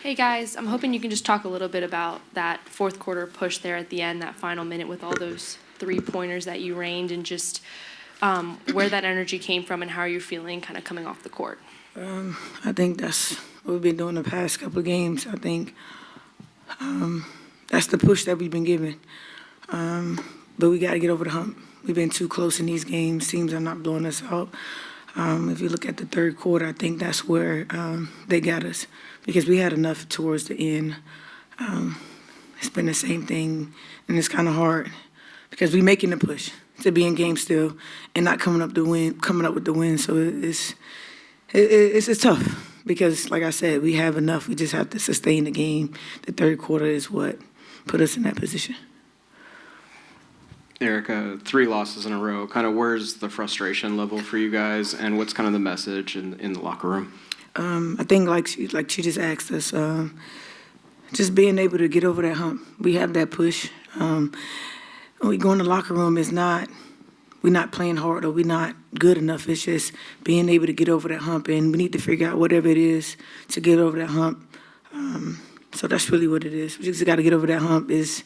Hey guys, I'm hoping you can just talk a little bit about that fourth quarter push there at the end, that final minute with all those 3-pointers that you rained, and just where that energy came from and how you're feeling kind of coming off the court. I think that's what we've been doing the past couple of games. I think that's the push that we've been given. But we got to get over the hump. We've been too close in these games. Teams are not blowing us out. If you look at the third quarter, I think that's where they got us because we had enough towards the end. It's been the same thing, and it's kind of hard because we're making the push to be in game still and not coming up with the win. So it's tough because, like I said, we have enough. We just have to sustain the game. The third quarter is what put us in that position. Erica, 3 losses in a row. Kind of where's the frustration level for you guys, and what's kind of the message in the locker room? I think like she just asked us, just being able to get over that hump. We have that push. When we go in the locker room, we're not playing hard or we're not good enough. It's just being able to get over that hump, and we need to figure out whatever it is to get over that hump. So that's really what it is. We just got to get over that hump. It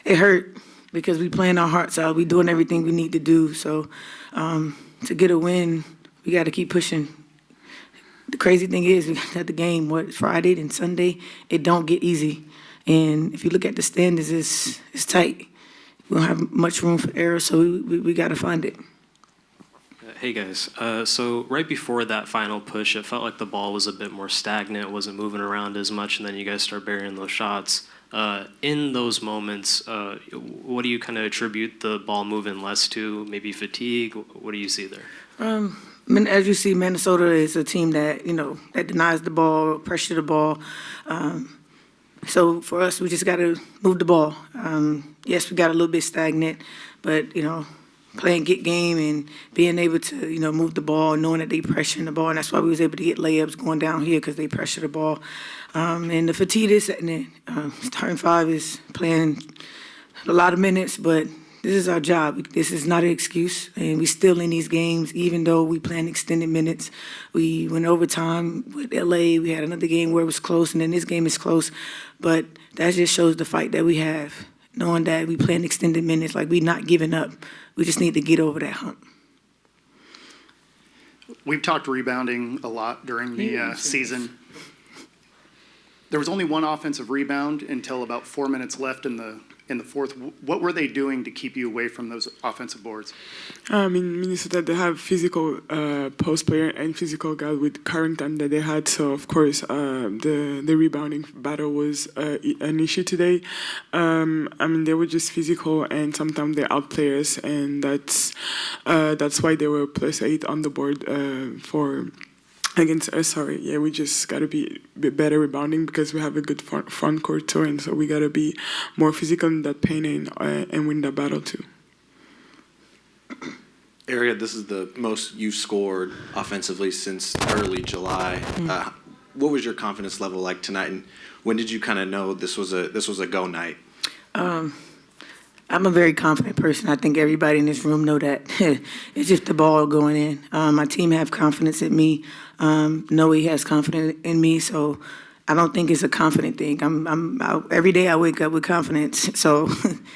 hurt because we playing our hearts out. We doing everything we need to do. So to get a win, we got to keep pushing. The crazy thing is, we got the game, Friday and Sunday, it don't get easy. And if you look at the standings, it's tight. We don't have much room for error, so we got to find it. Hey guys, so right before that final push, it felt like the ball was a bit more stagnant, wasn't moving around as much, and then you guys start burying those shots. In those moments, what do you kind of attribute the ball moving less to? Maybe fatigue? What do you see there? As you see, Minnesota is a team that, that denies the ball, pressure the ball. So for us, we just got to move the ball. Yes, we got a little bit stagnant, but, playing get game and being able to, move the ball, knowing that they pressuring the ball, and that's why we was able to get layups going down here because they pressure the ball. And the fatigue is setting in. Starting 5 is playing a lot of minutes, but this is our job. This is not an excuse, and we still in these games, even though we playing extended minutes. We went overtime with LA. We had another game where it was close, and then this game is close. But that just shows the fight that we have, knowing that we playing extended minutes, like we not giving up. We just need to get over that hump. We've talked rebounding a lot during the season. There was only one offensive rebound until about 4 minutes left in the fourth. What were they doing to keep you away from those offensive boards? In Minnesota, they have physical post player and physical guy with Carrington that they had. So, of course, the rebounding battle was an issue today. They were just physical, and sometimes they outplay us, and that's why they were +8 on the board against us. We just got to be a bit better rebounding because we have a good front court too, and so we got to be more physical in that paint and win that battle too. Ariel, this is the most you've scored offensively since early July. What was your confidence level like tonight, and when did you kind of know this was a go night? I'm a very confident person. I think everybody in this room know that. It's just the ball going in. My team have confidence in me. Noe has confidence in me, so I don't think it's a confident thing. Every day I wake up with confidence, so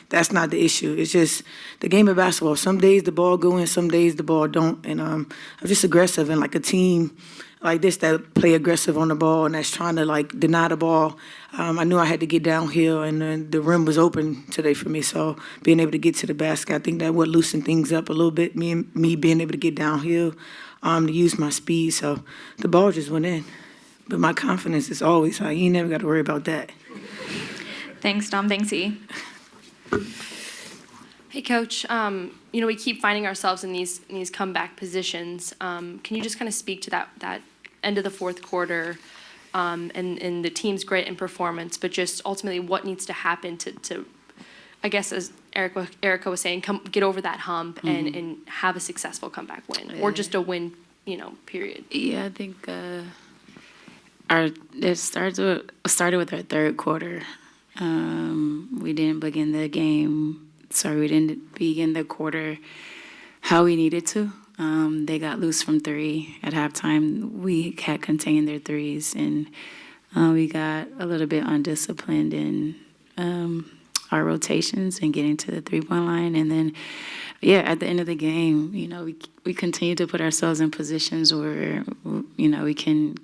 that's not the issue. It's just the game of basketball. Some days the ball go in, some days the ball don't, and I'm just aggressive. And like a team like this that play aggressive on the ball and that's trying to deny the ball, I knew I had to get downhill, and then the rim was open today for me. So being able to get to the basket, I think that would loosen things up a little bit. Me being able to get downhill, to use my speed. So the ball just went in. But my confidence is always high. You ain't never got to worry about that. Thanks, Dom. Thanks, E. Hey, Coach. We keep finding ourselves in these comeback positions. Can you just kind of speak to that end of the fourth quarter and the team's grit and performance, but just ultimately what needs to happen to I guess, as Erica was saying, get over that hump and have a successful comeback win, or just a win, period. Yeah, I think it started with our third quarter. We didn't begin the game. We didn't begin the quarter how we needed to. They got loose from 3 at halftime. We had contained their threes, and We got a little bit undisciplined in our rotations and getting to the 3-point line. And then, at the end of the game, we continue to put ourselves in positions where, we can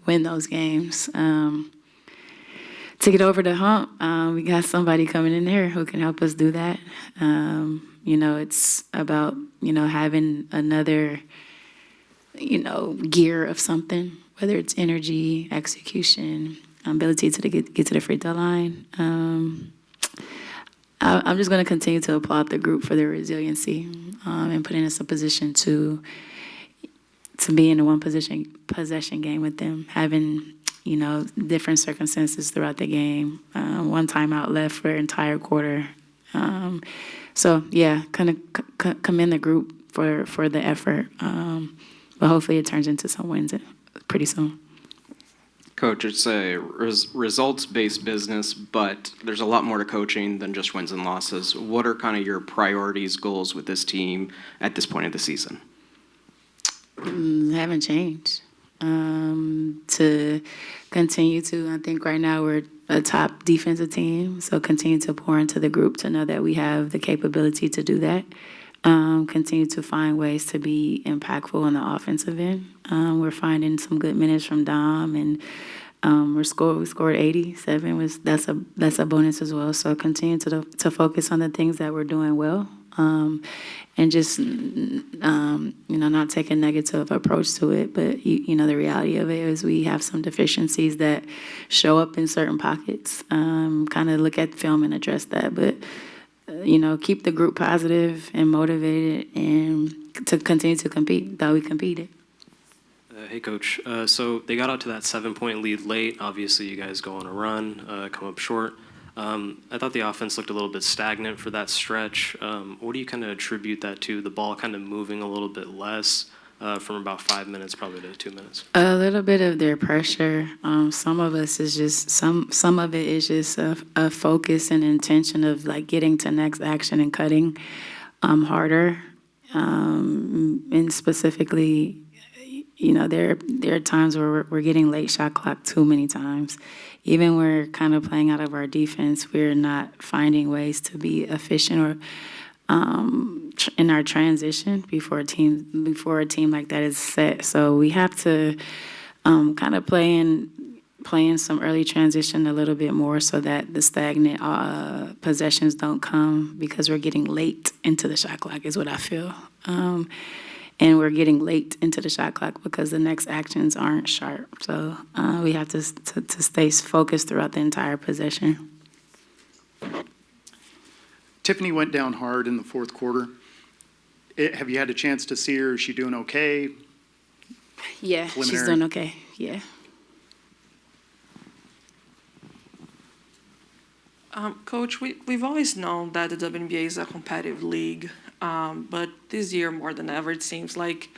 win those games. To get over the hump, we got somebody coming in there who can help us do that. It's about, having another, gear of something, whether it's energy, execution, ability to get to the free throw line. I'm just going to continue to applaud the group for their resiliency and putting us in a position to be in a possession game with them, having different circumstances throughout the game. One timeout left for an entire quarter. Kind of commend the group for the effort. But hopefully it turns into some wins pretty soon. Coach, it's a results-based business, but there's a lot more to coaching than just wins and losses. What are kind of your priorities, goals with this team at this point of the season? Haven't changed. To continue to, I think right now we're a top defensive team, so continue to pour into the group to know that we have the capability to do that. Continue to find ways to be impactful on the offensive end. We're finding some good minutes from Dom, and we scored 87. That's a bonus as well. So continue to focus on the things that we're doing well. And just, not take a negative approach to it. But, the reality of it is we have some deficiencies that show up in certain pockets. Kind of look at film and address that. But, keep the group positive and motivated and to continue to compete, that we competed. Hey, Coach. So they got out to that 7-point lead late. Obviously, you guys go on a run, come up short. I thought the offense looked a little bit stagnant for that stretch. What do you kind of attribute that to? The ball kind of moving a little bit less from about 5 minutes probably to 2 minutes. A little bit of their pressure. Some of us is just some of it is just a focus and intention of like getting to next action and cutting harder. And specifically, there are times where we're getting late shot clock too many times. Even we're kind of playing out of our defense, we're not finding ways to be efficient or in our transition before a team like that is set. So we have to kind of play in some early transition a little bit more so that the stagnant possessions don't come because we're getting late into the shot clock is what I feel. And we're getting late into the shot clock because the next actions aren't sharp. So we have to stay focused throughout the entire possession. Tiffany went down hard in the fourth quarter. Have you had a chance to see her? Is she doing okay? Yeah, she's doing okay. Yeah. Coach, we've always known that the WNBA is a competitive league, but this year more than ever, it seems like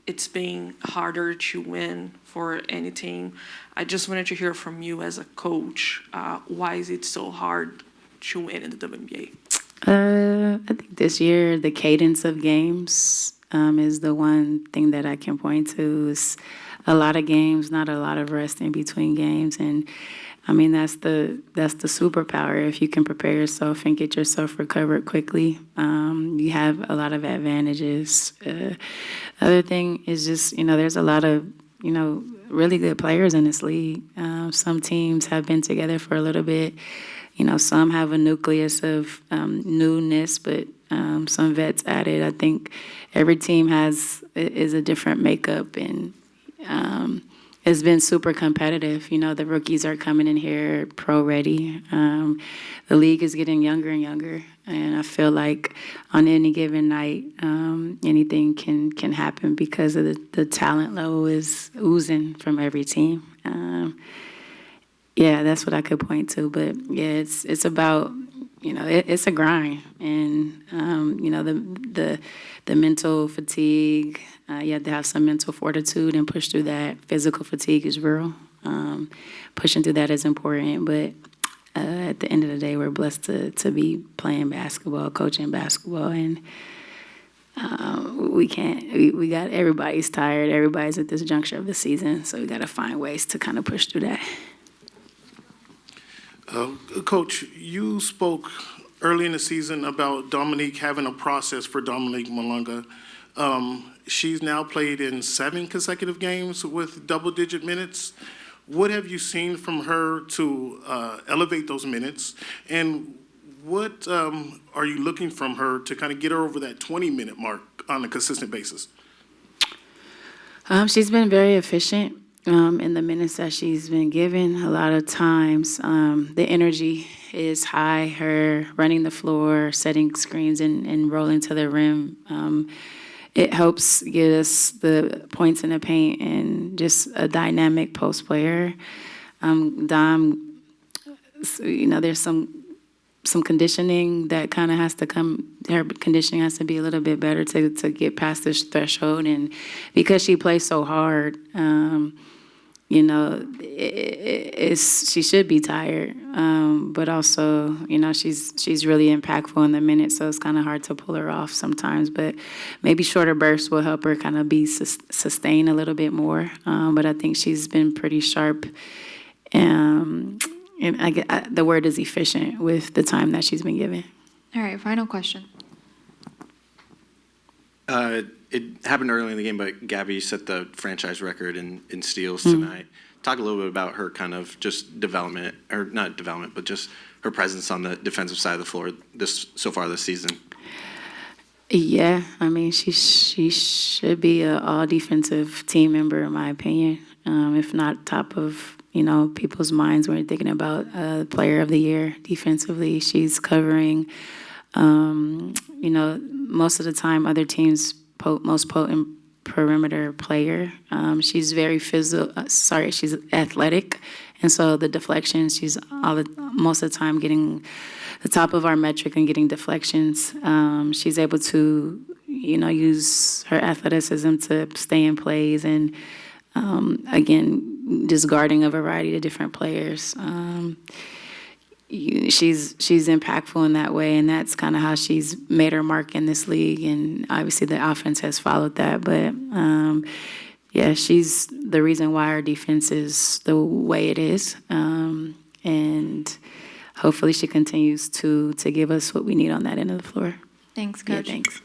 it's being harder to win for any team. I just wanted to hear from you as a coach. Why is it so hard to win in the WNBA? I think this year the cadence of games is the one thing that I can point to. Is a lot of games, not a lot of rest in between games, and I mean that's the superpower. If you can prepare yourself and get yourself recovered quickly, you have a lot of advantages. Other thing is just there's a lot of really good players in this league. Some teams have been together for a little bit. Some have a nucleus of newness, but some vets added. I think every team is a different makeup, and it's been super competitive. The rookies are coming in here pro ready. The league is getting younger and younger, and I feel like on any given night, anything can happen because of the talent level is oozing from every team. Yeah, that's what I could point to. But yeah, it's about it's a grind, and the mental fatigue. You have to have some mental fortitude and push through that. Physical fatigue is real. Pushing through that is important, but at the end of the day, we're blessed to be playing basketball, coaching basketball, and we can't. We got everybody's tired. Everybody's at this juncture of the season, so we got to find ways to kind of push through that. Coach, you spoke early in the season about Dominique having a process for Dominique Malunga. She's now played in 7 consecutive games with double-digit minutes. What have you seen from her to elevate those minutes? And what are you looking from her to kind of get her over that 20-minute mark on a consistent basis? She's been very efficient in the minutes that she's been given. A lot of times, the energy is high. Her running the floor, setting screens, and rolling to the rim. It helps get us the points in the paint and just a dynamic post player. Dom, there's some conditioning that kind of has to come. Her conditioning has to be a little bit better to get past this threshold. And because she plays so hard, she should be tired. But also, she's really impactful in the minutes, so it's kind of hard to pull her off sometimes. But maybe shorter bursts will help her kind of be sustained a little bit more. But I think she's been pretty sharp. And the word is efficient with the time that she's been given. All right, final question. It happened early in the game, but Gabby set the franchise record in steals tonight. Talk a little bit about her kind of just development, or not development, but just her presence on the defensive side of the floor so far this season. Yeah, I mean, she should be an all-defensive team member, in my opinion, if not top of people's minds when you're thinking about player of the year defensively. She's covering, most of the time other teams' most potent perimeter player. She's very she's athletic. And so the deflections, she's most of the time getting the top of our metric and getting deflections. She's able to, use her athleticism to stay in plays and, again, just guarding a variety of different players. She's impactful in that way, and that's kind of how she's made her mark in this league. And obviously, the offense has followed that. But she's the reason why our defense is the way it is. And hopefully, she continues to give us what we need on that end of the floor. Thanks, Coach. Yeah, thanks.